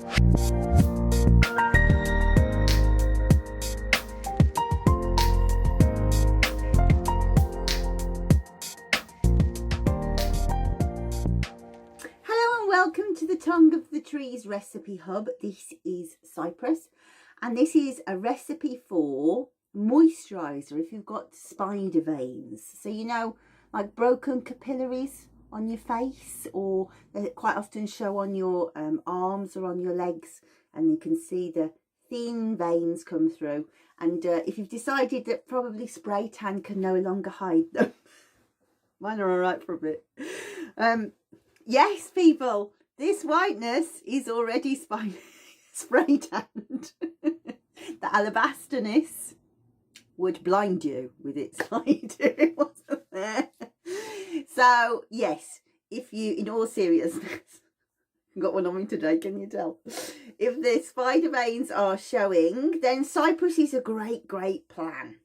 Welcome to the Tongue of the Trees recipe hub. This is Cypress, and this is a recipe for moisturiser if you've got spider veins. So you know, like broken capillaries on your face, or they quite often show on your arms or on your legs, and you can see the thin veins come through. And if you've decided that probably spray tan can no longer hide them, mine are all right for a bit. Yes, people, this whiteness is already spray tanned. The alabasterness would blind you with its light if it wasn't there. So, yes, if you, in all seriousness, got one on me today, can you tell? If the spider veins are showing, then Cypress is a great plan.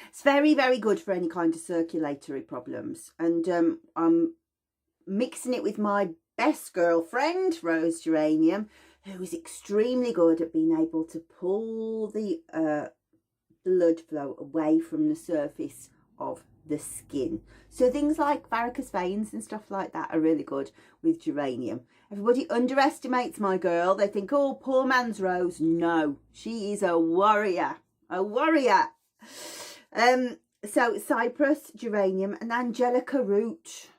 It's very, very good for any kind of circulatory problems. And I'm mixing it with my best girlfriend, Rose Geranium, who is extremely good at being able to pull the blood flow away from the surface of the skin. So things like varicose veins and stuff like that are really good with geranium. Everybody underestimates my girl. They think, oh, poor man's Rose. No, she is a warrior. So Cypress, geranium, and Angelica Root.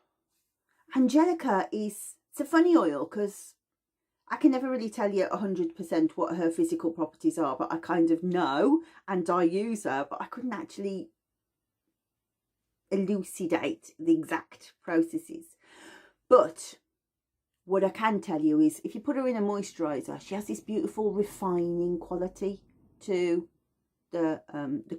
Angelica it's a funny oil because I can never really tell you 100% what her physical properties are, but I kind of know, and I use her, but I couldn't actually elucidate the exact processes. But what I can tell you is if you put her in a moisturiser, she has this beautiful refining quality to the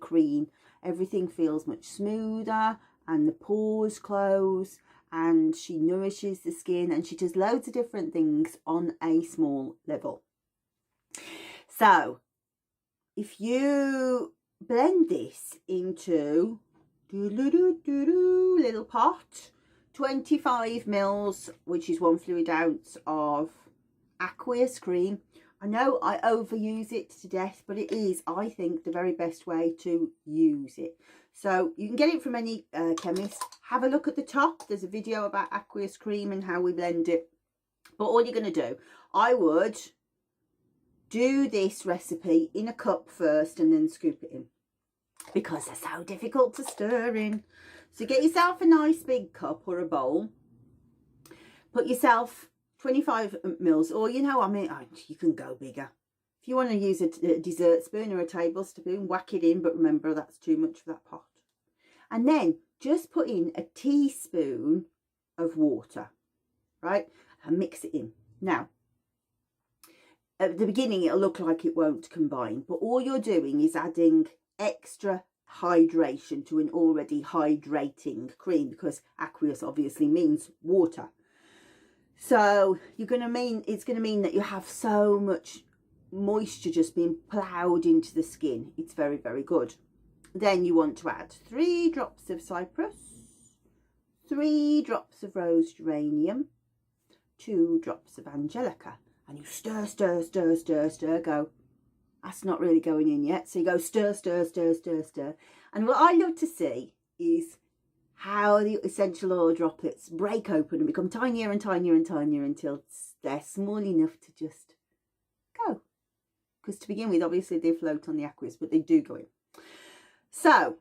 cream. Everything feels much smoother and the pores close, and she nourishes the skin, and she does loads of different things on a small level. So if you blend this into little pot, 25 mils, which is 1 fluid ounce of aqueous cream. I know I overuse it to death, but it is, I think, the very best way to use it. So you can get it from any chemist. Have a look at the top. There's a video about aqueous cream and how we blend it. But all you're going to do, I would do this recipe in a cup first and then scoop it in, because they're so difficult to stir in. So get yourself a nice big cup or a bowl. Put yourself 25 mils, or you know, I mean, you can go bigger. If you want to use a dessert spoon or a tablespoon, whack it in, but remember that's too much for that pot. And then just put in a teaspoon of water, right? And mix it in. Now, at the beginning, it'll look like it won't combine, but all you're doing is adding extra hydration to an already hydrating cream, because aqueous obviously means water. So it's going to mean that you have so much moisture just being ploughed into the skin. It's very, very good. Then you want to add 3 drops of Cypress, 3 drops of Rose Geranium, 2 drops of Angelica, and you stir, go. That's not really going in yet. So you go stir. And what I love to see is how the essential oil droplets break open and become tinier and tinier and tinier until they're small enough to just go. Because to begin with, obviously they float on the aqueous, but they do go in. So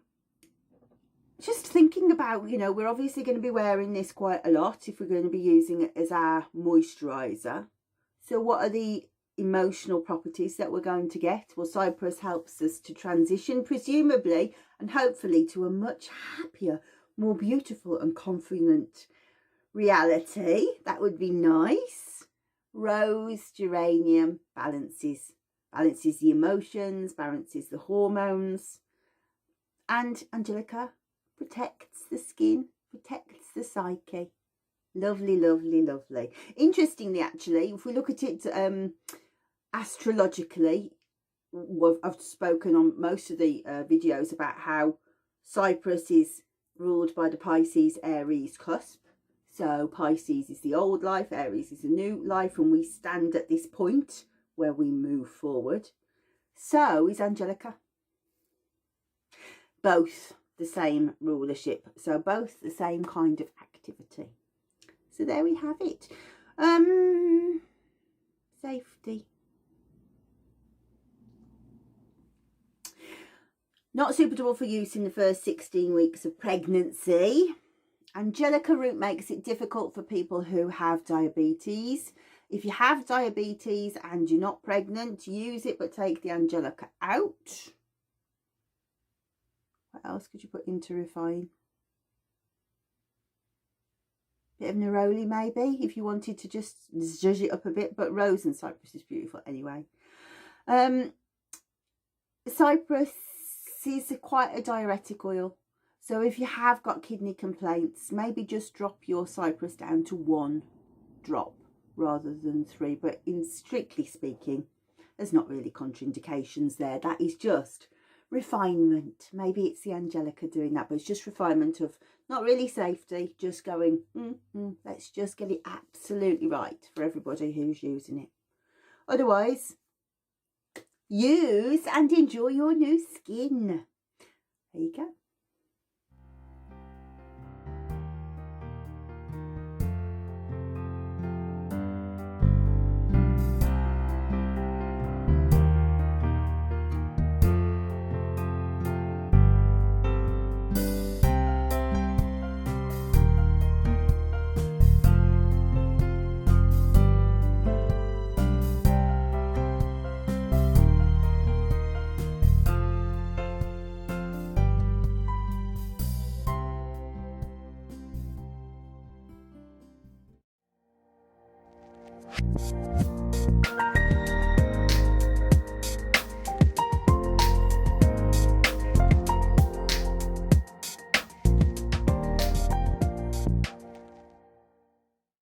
just thinking about, you know, we're obviously going to be wearing this quite a lot if we're going to be using it as our moisturiser. So what are the emotional properties that we're going to get? Well, Cypress helps us to transition, presumably, and hopefully to a much happier, more beautiful and confident reality. That would be nice. Rose Geranium balances the emotions, balances the hormones. And Angelica protects the skin, protects the psyche. Lovely. Interestingly, actually, if we look at it astrologically, I've spoken on most of the videos about how Cypress is ruled by the Pisces Aries cusp. So Pisces is the old life, Aries is the new life, and we stand at this point where we move forward. So is Angelica. Both the same rulership, so both the same kind of activity. So there we have it. Safety. Not suitable for use in the first 16 weeks of pregnancy. Angelica Root makes it difficult for people who have diabetes. If you have diabetes and you're not pregnant, use it, but take the Angelica out. What else could you put in to refine? Bit of neroli maybe, if you wanted to just zhuzh it up a bit, but rose and cypress is beautiful anyway. Cypress is quite a diuretic oil, so if you have got kidney complaints, maybe just drop your cypress down to 1 drop rather than 3. But in strictly speaking, there's not really contraindications there. That is just refinement. Maybe it's the Angelica doing that, but it's just refinement of not really safety, just going, let's just get it absolutely right for everybody who's using it. Otherwise, use and enjoy your new skin. There you go.